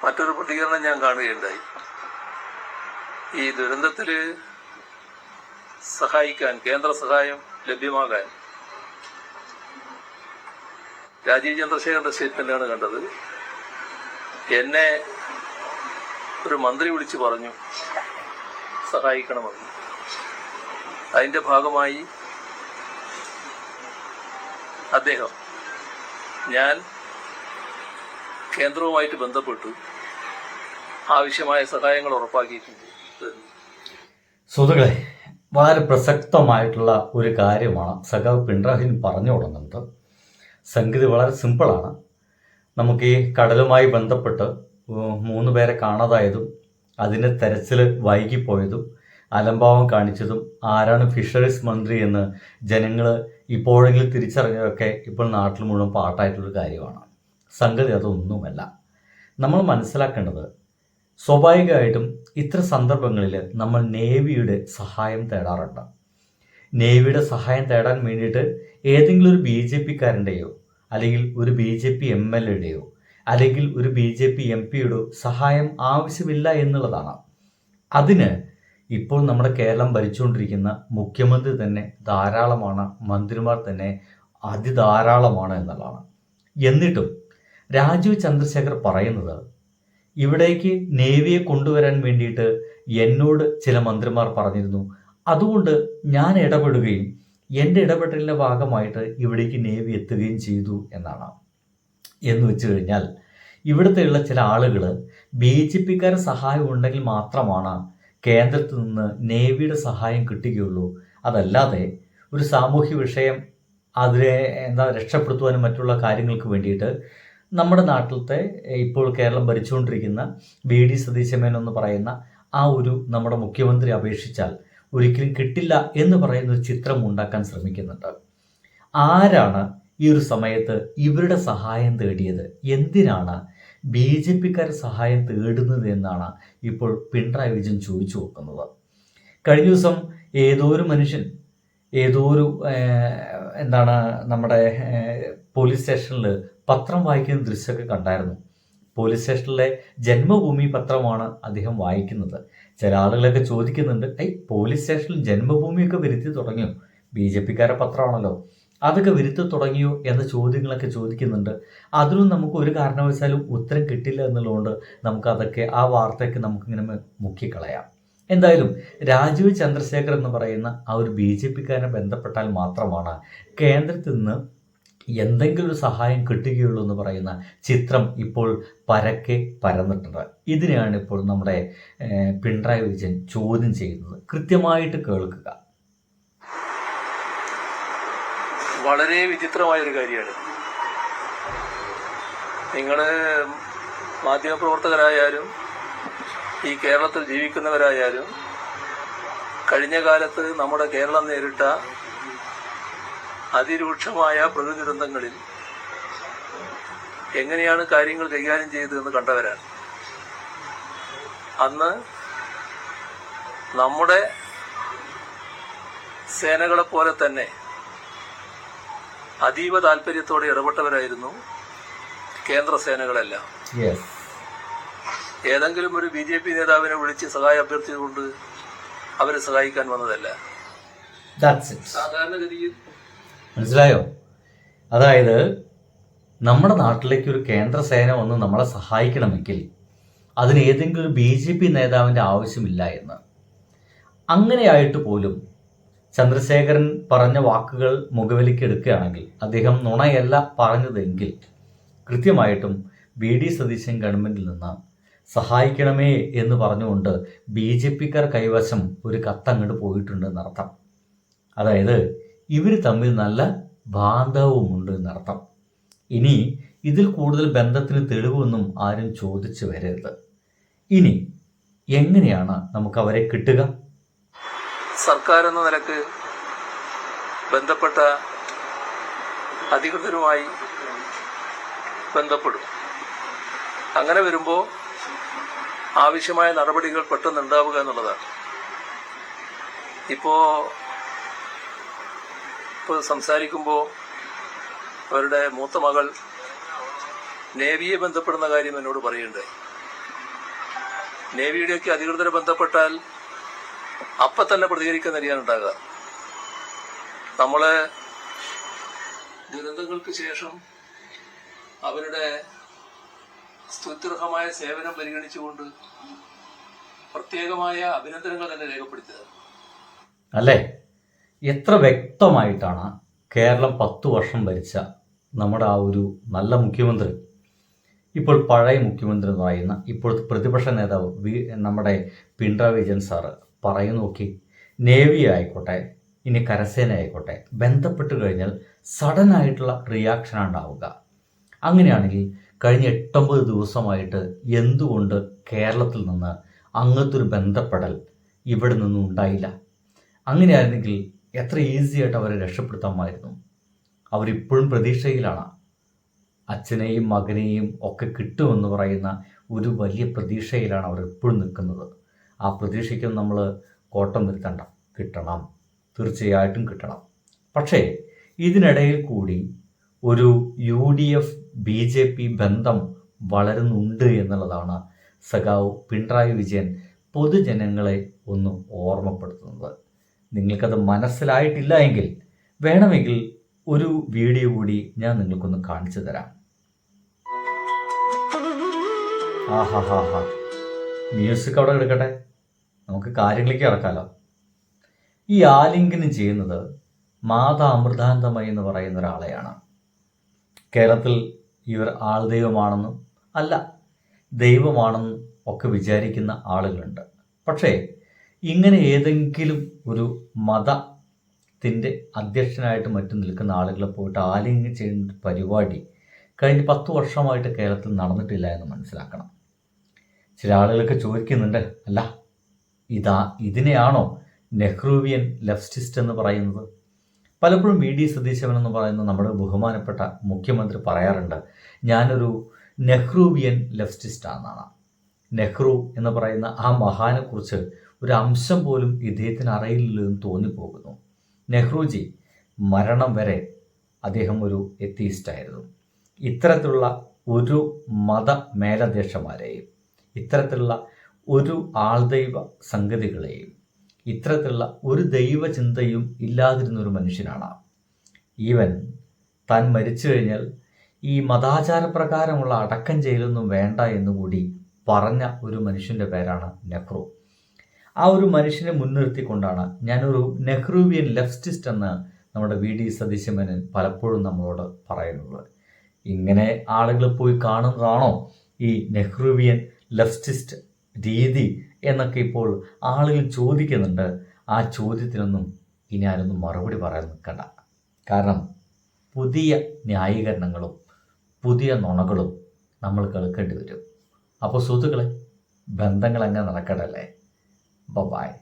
മറ്റൊരു പ്രതികരണം ഞാൻ കാണുകയുണ്ടായി. ഈ ദുരന്തത്തിൽ സഹായിക്കാൻ, കേന്ദ്ര സഹായം ലഭ്യമാകാൻ രാജീവ് ചന്ദ്രശേഖരന്റെ സ്റ്റേറ്റ്മെന്റാണ് കണ്ടത്. എന്നെ ഒരു മന്ത്രി വിളിച്ചു പറഞ്ഞു സഹായിക്കണമെന്ന്. അതിന്റെ ഭാഗമായി അദ്ദേഹം ഞാൻ കേന്ദ്രവുമായിട്ട് ബന്ധപ്പെട്ടു ആവശ്യമായ സഹായങ്ങൾ ഉറപ്പാക്കിയിട്ടുണ്ട്. സുഹൃത്തുക്കളെ, വളരെ പ്രസക്തമായിട്ടുള്ള ഒരു കാര്യമാണ് സഖാവ് പിണറായി പറഞ്ഞു തുടങ്ങുന്നത്. സംഗതി വളരെ സിമ്പിളാണ്. നമുക്ക് ഈ കടലുമായി ബന്ധപ്പെട്ട് 3 പേരെ കാണാതായതും അതിൻ്റെ തെരച്ചിൽ വൈകിപ്പോയതും അലംഭാവം കാണിച്ചതും ആരാണ് ഫിഷറീസ് മന്ത്രി എന്ന് ജനങ്ങൾ ഇപ്പോഴെങ്കിലും തിരിച്ചറിഞ്ഞതൊക്കെ ഇപ്പോൾ നാട്ടിൽ മുഴുവൻ പാട്ടായിട്ടുള്ളൊരു കാര്യമാണ്. സംഗതി അതൊന്നുമല്ല. നമ്മൾ മനസ്സിലാക്കേണ്ടത്, സ്വാഭാവികമായിട്ടും ഇത്തരം സന്ദർഭങ്ങളിൽ നമ്മൾ നേവിയുടെ സഹായം തേടാറുണ്ട്. നേവിയുടെ സഹായം തേടാൻ വേണ്ടിയിട്ട് ഏതെങ്കിലും ഒരു BJP-കാരൻ്റെയോ അല്ലെങ്കിൽ ഒരു BJP MLA-യുടെയോ അല്ലെങ്കിൽ ഒരു BJP MP-യുടെയോ സഹായം ആവശ്യമില്ല എന്നുള്ളതാണ്. അതിന് ഇപ്പോൾ നമ്മുടെ കേരളം ഭരിച്ചുകൊണ്ടിരിക്കുന്ന മുഖ്യമന്ത്രി തന്നെ ധാരാളമാണ്, മന്ത്രിമാർ തന്നെ അതിധാരാളമാണ് എന്നുള്ളതാണ്. എന്നിട്ടും രാജീവ് ചന്ദ്രശേഖർ പറയുന്നത്, ഇവിടേക്ക് നേവിയെ കൊണ്ടുവരാൻ വേണ്ടിയിട്ട് എന്നോട് ചില മന്ത്രിമാർ പറഞ്ഞിരുന്നു, അതുകൊണ്ട് ഞാൻ ഇടപെടുകയും എൻ്റെ ഇടപെടലിൻ്റെ ഭാഗമായിട്ട് ഇവിടേക്ക് നേവി എത്തുകയും ചെയ്തു എന്നാണ്. എന്ന് വെച്ച് കഴിഞ്ഞാൽ ഇവിടുത്തെയുള്ള ചില ആളുകൾ BJP-ക്കാരുടെ സഹായം ഉണ്ടെങ്കിൽ മാത്രമാണ് കേന്ദ്രത്തിൽ നിന്ന് നേവിയുടെ സഹായം കിട്ടുകയുള്ളൂ. അതല്ലാതെ ഒരു സാമൂഹ്യ വിഷയം അതിനെ രക്ഷപ്പെടുത്തുവാനും മറ്റുള്ള കാര്യങ്ങൾക്ക് വേണ്ടിയിട്ട് നമ്മുടെ നാട്ടിലത്തെ ഇപ്പോൾ കേരളം ഭരിച്ചുകൊണ്ടിരിക്കുന്ന VD സതീശൻ എന്ന് പറയുന്ന ആ ഒരു നമ്മുടെ മുഖ്യമന്ത്രി അപേക്ഷിച്ചാൽ ഒരിക്കലും കിട്ടില്ല എന്ന് പറയുന്ന ഒരു ചിത്രം ഉണ്ടാക്കാൻ ശ്രമിക്കുന്നുണ്ട്. ആരാണ് ഈ ഒരു സമയത്ത് ഇവരുടെ സഹായം തേടിയത്? എന്തിനാണ് BJP-ക്കാരുടെ സഹായം തേടുന്നത് എന്നാണ് ഇപ്പോൾ പിണറായി വിജയൻ ചോദിച്ചു നോക്കുന്നത്. കഴിഞ്ഞ ദിവസം ഏതോ ഒരു മനുഷ്യൻ ഏതോ ഒരു നമ്മുടെ പോലീസ് സ്റ്റേഷനിൽ പത്രം വായിക്കുന്ന ദൃശ്യമൊക്കെ കണ്ടായിരുന്നു. പോലീസ് സ്റ്റേഷനിലെ ജന്മഭൂമി പത്രമാണ് അദ്ദേഹം വായിക്കുന്നത്. ചില ആളുകളൊക്കെ ചോദിക്കുന്നുണ്ട്, പോലീസ് സ്റ്റേഷനിൽ ജന്മഭൂമിയൊക്കെ വരുത്തി തുടങ്ങിയോ? BJP-ക്കാരുടെ പത്രമാണല്ലോ, അതൊക്കെ വരുത്തി തുടങ്ങിയോ എന്ന ചോദ്യങ്ങളൊക്കെ ചോദിക്കുന്നുണ്ട്. അതിനും നമുക്ക് ഒരു കാരണവശാലും ഉത്തരം കിട്ടില്ല എന്നുള്ളതുകൊണ്ട് നമുക്കതൊക്കെ ആ വാർത്തയൊക്കെ നമുക്കിങ്ങനെ മുക്കിക്കളയാം. എന്തായാലും രാജീവ് ചന്ദ്രശേഖർ എന്ന് പറയുന്ന ആ ഒരു BJP-ക്കാരനെ ബന്ധപ്പെട്ടാൽ മാത്രമാണ് കേന്ദ്രത്തിൽ നിന്ന് എന്തെങ്കിലും ഒരു സഹായം കിട്ടുകയുള്ളൂ എന്ന് പറയുന്ന ചിത്രം ഇപ്പോൾ പരക്കെ പരന്നിട്ടുണ്ട്. ഇതിനെയാണ് ഇപ്പോൾ നമ്മുടെ പിണറായി വിജയൻ ചോദ്യം ചെയ്യുന്നത്. കൃത്യമായിട്ട് കേൾക്കുക. വളരെ വിചിത്രമായൊരു കാര്യമാണ്. നിങ്ങൾ മാധ്യമപ്രവർത്തകരായാലും ഈ കേരളത്തിൽ ജീവിക്കുന്നവരായാലും കഴിഞ്ഞ കാലത്ത് നമ്മുടെ കേരളം നേരിട്ട അതിരൂക്ഷമായ പ്രകൃതി ദുരന്തങ്ങളിൽ എങ്ങനെയാണ് കാര്യങ്ങൾ കൈകാര്യം ചെയ്തതെന്ന് കണ്ടവരാണ്. അന്ന് നമ്മുടെ സേനകളെ പോലെ തന്നെ അതീവ താല്പര്യത്തോടെ ഇടപെട്ടവരായിരുന്നു കേന്ദ്ര സേനകളെല്ലാം. ഏതെങ്കിലും ഒരു BJP നേതാവിനെ വിളിച്ച് സഹായം അഭ്യർത്ഥിച്ചുകൊണ്ട് അവരെ സഹായിക്കാൻ വന്നതല്ല. സാധാരണഗതിയിൽ മനസ്സിലായോ? അതായത് നമ്മുടെ നാട്ടിലേക്ക് ഒരു കേന്ദ്ര സേന വന്ന് നമ്മളെ സഹായിക്കണമെങ്കിൽ അതിന് ഏതെങ്കിലും ഒരു BJP നേതാവിൻ്റെ ആവശ്യമില്ല എന്ന്. അങ്ങനെയായിട്ട് പോലും ചന്ദ്രശേഖരൻ പറഞ്ഞ വാക്കുകൾ മുഖവിലേക്ക് എടുക്കുകയാണെങ്കിൽ, അദ്ദേഹം നുണയല്ല പറഞ്ഞതെങ്കിൽ, കൃത്യമായിട്ടും VD സതീശൻ ഗവൺമെൻറ്റിൽ നിന്ന് സഹായിക്കണമേ എന്ന് പറഞ്ഞുകൊണ്ട് BJP-ക്കാർ കൈവശം ഒരു കത്തങ്ങോട്ട് പോയിട്ടുണ്ട് എന്നർത്ഥം. അതായത് ഇവർ തമ്മിൽ നല്ല ബാന്ധവുമുണ്ട് എന്നർത്ഥം. ഇനി ഇതിൽ കൂടുതൽ ബന്ധത്തിന് തെളിവൊന്നും ആരും ചോദിച്ചു വരരുത്. ഇനി എങ്ങനെയാണ് നമുക്ക് അവരെ കിട്ടുക? സർക്കാർ എന്ന നിലക്ക് ബന്ധപ്പെട്ട അധികൃതരുമായി ബന്ധപ്പെടും. അങ്ങനെ വരുമ്പോൾ ആവശ്യമായ നടപടികൾ പെട്ടെന്ന് ഉണ്ടാവുക എന്നുള്ളതാണ്. ഇപ്പോൾ സംസാരിക്കുമ്പോൾ അവരുടെ മൂത്ത മകൾ നേവിയെ ബന്ധപ്പെടുന്ന കാര്യം എന്നോട് പറയുന്നുണ്ടായി. നേവിയുടെയൊക്കെ അധികൃതരെ ബന്ധപ്പെട്ടാൽ അപ്പൊ തന്നെ പ്രതികരിക്കാൻ അറിയാനുണ്ടാകുക. നമ്മളെ ദുരന്തങ്ങൾക്ക് ശേഷം അവരുടെ സ്തുത്യർഹമായ സേവനം പരിഗണിച്ചുകൊണ്ട് പ്രത്യേകമായ അഭിനന്ദനങ്ങൾ തന്നെ രേഖപ്പെടുത്തിയത്. അല്ലേ? എത്ര വ്യക്തമായിട്ടാണ് കേരളം 10 വർഷം ഭരിച്ച നമ്മുടെ ആ ഒരു നല്ല മുഖ്യമന്ത്രി, ഇപ്പോൾ പഴയ മുഖ്യമന്ത്രി എന്ന് പറയുന്ന ഇപ്പോഴത്തെ പ്രതിപക്ഷ നേതാവ് നമ്മുടെ പിണറായി വിജയൻ സാറ് പറയുന്നു. നോക്കി, നേവി ആയിക്കോട്ടെ, ഇനി കരസേന ആയിക്കോട്ടെ, ബന്ധപ്പെട്ട് കഴിഞ്ഞാൽ സഡൻ ആയിട്ടുള്ള റിയാക്ഷനാണ് ഉണ്ടാവുക. അങ്ങനെയാണെങ്കിൽ കഴിഞ്ഞ 8-9 ദിവസമായിട്ട് എന്തുകൊണ്ട് കേരളത്തിൽ നിന്ന് അങ്ങനത്തെ ഒരു ബന്ധപ്പെടൽ ഇവിടെ നിന്നും ഉണ്ടായില്ല? അങ്ങനെയായിരുന്നെങ്കിൽ എത്ര ഈസി ആയിട്ട് അവരെ രക്ഷപ്പെടുത്താമായിരുന്നു. അവരിപ്പോഴും പ്രതീക്ഷയിലാണ്. അച്ഛനെയും മകനെയും ഒക്കെ കിട്ടുമെന്ന് പറയുന്ന ഒരു വലിയ പ്രതീക്ഷയിലാണ് അവർ എപ്പോഴും നിൽക്കുന്നത്. ആ പ്രതീക്ഷയ്ക്ക് നമ്മൾ കോട്ടം വരുത്തണ്ട. കിട്ടണം, തീർച്ചയായിട്ടും കിട്ടണം. പക്ഷേ ഇതിനിടയിൽ കൂടി ഒരു UDF BJP ബന്ധം വളരുന്നുണ്ട് എന്നുള്ളതാണ് സഖാവ് പിണറായി വിജയൻ പൊതുജനങ്ങളെ ഒന്ന് ഓർമ്മപ്പെടുത്തുന്നത്. നിങ്ങൾക്കത് മനസ്സിലായിട്ടില്ല എങ്കിൽ വേണമെങ്കിൽ ഒരു വീഡിയോ കൂടി ഞാൻ നിങ്ങൾക്കൊന്ന് കാണിച്ചു തരാം. മ്യൂസിക് അവിടെ എടുക്കട്ടെ, നമുക്ക് കാര്യങ്ങളിലേക്ക് ഇറക്കാലോ. ഈ ആലിംഗനം ചെയ്യുന്നത് മാതാ അമൃതാനന്ദമയി എന്ന് പറയുന്ന ഒരാളെയാണ്. കേരളത്തിൽ ഇവർ ആൾ ദൈവമാണെന്നും അല്ല ദൈവമാണെന്നും ഒക്കെ വിചാരിക്കുന്ന ആളുകളുണ്ട്. പക്ഷേ ഇങ്ങനെ ഏതെങ്കിലും ഒരു മതത്തിൻ്റെ അധ്യക്ഷനായിട്ട് മറ്റും നിൽക്കുന്ന ആളുകളെ പോയിട്ട് ആലിംഗനം ചെയ്യുന്ന പരിപാടി കഴിഞ്ഞ 10 വർഷമായിട്ട് കേരളത്തിൽ നടന്നിട്ടില്ല എന്ന് മനസ്സിലാക്കണം. ചില ആളുകളൊക്കെ ചോദിക്കുന്നുണ്ട്, അല്ല ഇതിനെയാണോ നെഹ്റുവിയൻ ലെഫ്റ്റിസ്റ്റ് എന്ന് പറയുന്നത്? പലപ്പോഴും VD സതീശൻ എന്ന് പറയുന്ന നമ്മുടെ ബഹുമാനപ്പെട്ട മുഖ്യമന്ത്രി പറയാറുണ്ട്, ഞാനൊരു നെഹ്റുവിയൻ ലെഫ്റ്റിസ്റ്റാണെന്നാണ്. നെഹ്റു എന്ന് പറയുന്ന ആ മഹാനെക്കുറിച്ച് ഒരു അംശം പോലും ഇദ്ദേഹത്തിന് അറിയില്ലെന്ന് തോന്നിപ്പോകുന്നു. നെഹ്റുജി മരണം വരെ അദ്ദേഹം ഒരു എത്തീസ്റ്റായിരുന്നു. ഇത്തരത്തിലുള്ള ഒരു മത മേലധ്യക്ഷന്മാരെയും ഇത്തരത്തിലുള്ള ഒരു ആൾദൈവ സംഗതികളെയും ഇത്തരത്തിലുള്ള ഒരു ദൈവചിന്തയും ഇല്ലാതിരുന്നൊരു മനുഷ്യനാണ്. ഈവൻ താൻ മരിച്ചു കഴിഞ്ഞാൽ ഈ മതാചാരപ്രകാരമുള്ള അടക്കം ചെയ്യലൊന്നും വേണ്ട എന്നുകൂടി പറഞ്ഞ ഒരു മനുഷ്യൻ്റെ പേരാണ് നെഹ്റു. ആ ഒരു മനുഷ്യനെ മുൻനിർത്തിക്കൊണ്ടാണ് ഞാനൊരു നെഹ്റുവിയൻ ലെഫ്റ്റിസ്റ്റ് എന്ന് നമ്മുടെ VD സതീശൻ പലപ്പോഴും നമ്മളോട് പറയുന്നത്. ഇങ്ങനെ ആളുകൾ പോയി കാണുന്നതാണോ ഈ നെഹ്റുവിയൻ ലെഫ്റ്റിസ്റ്റ് രീതി എന്നൊക്കെ ഇപ്പോൾ ആളുകൾ ചോദിക്കുന്നുണ്ട്. ആ ചോദ്യത്തിനൊന്നും ഇനി ആരൊന്നും മറുപടി പറയാൻ നിൽക്കണ്ട. കാരണം പുതിയ ന്യായീകരണങ്ങളും പുതിയ നുണകളും നമ്മൾ കേൾക്കേണ്ടി വരും. അപ്പോൾ സുഹൃത്തുക്കളെ, ബന്ധങ്ങൾ അങ്ങനെ നടക്കട്ടല്ലേ. ബൈ.